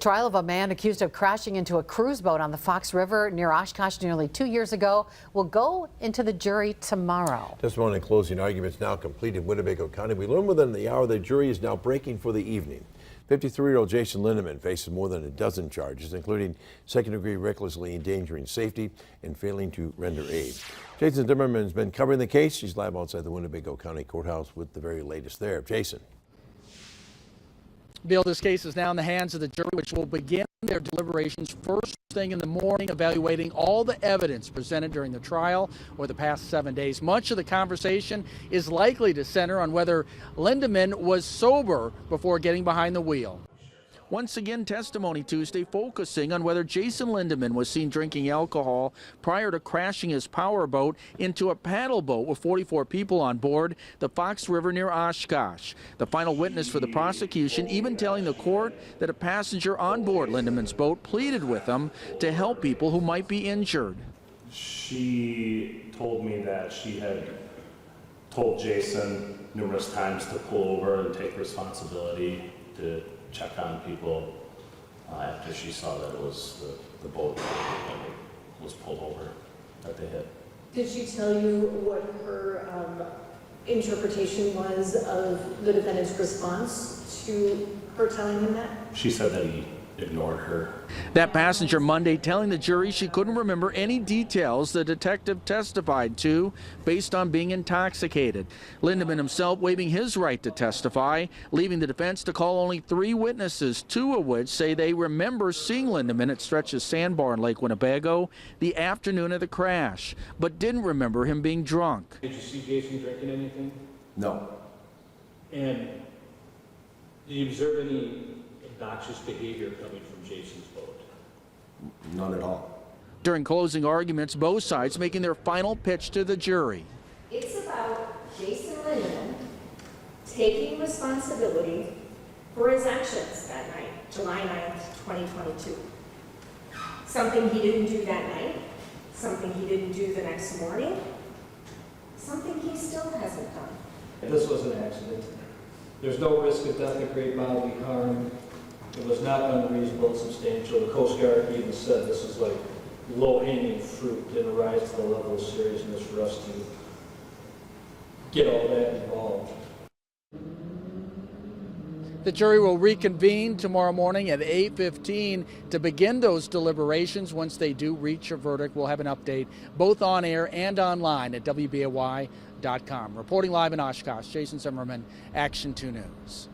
Trial of a man accused of crashing into a cruise boat on the Fox River near Oshkosh nearly 2 years ago will go into the jury tomorrow. Testimony and closing arguments now complete in Winnebago County. We learned within the hour the jury is now breaking for the evening. 53-year-old Jason Lindeman faces more than a dozen charges, including second-degree recklessly endangering safety and failing to render aid. Jason Zimmerman has been covering the case. She's live outside the Winnebago County Courthouse with the very latest there. Jason. Bill, this case is now in the hands of the jury, which will begin their deliberations first thing in the morning, evaluating all the evidence presented during the trial over the past 7 days. Much of the conversation is likely to center on whether Lindeman was sober before getting behind the wheel. Once again, testimony Tuesday focusing on whether Jason Lindeman was seen drinking alcohol prior to crashing his powerboat into a paddle boat with 44 people on board the Fox River near Oshkosh. The final witness for the prosecution even telling the court that a passenger on board Lindeman's boat pleaded with him to help people who might be injured. She told me that she had told Jason numerous times to pull over and take responsibility to check on people after she saw that it was the boat that was pulled over that they hit. Did she tell you what her interpretation was of the defendant's response to her telling him that? She said that he ignored her. That passenger Monday telling the jury she couldn't remember any details the detective testified to based on being intoxicated. Lindeman himself waiving his right to testify, leaving the defense to call only 3 witnesses, 2 of which say they remember seeing Lindeman at Stretch's sandbar in Lake Winnebago the afternoon of the crash, but didn't remember him being drunk. Did you see Jason drinking anything? No. And did you observe any obnoxious behavior coming from Jason's boat? None at all. During closing arguments, both sides making their final pitch to the jury. It's about Jason Lindeman taking responsibility for his actions that night, July 9th, 2022. Something he didn't do that night, something he didn't do the next morning, something he still hasn't done. This was an accident. There's no risk of death or great bodily harm. It was not unreasonable and substantial. The Coast Guard even said this is like low-hanging fruit. Didn't rise to the level of seriousness for us to get all that involved. The jury will reconvene tomorrow morning at 8:15 to begin those deliberations. Once they do reach a verdict, we'll have an update both on air and online at WBAY.com. Reporting live in Oshkosh, Jason Zimmerman, Action 2 News.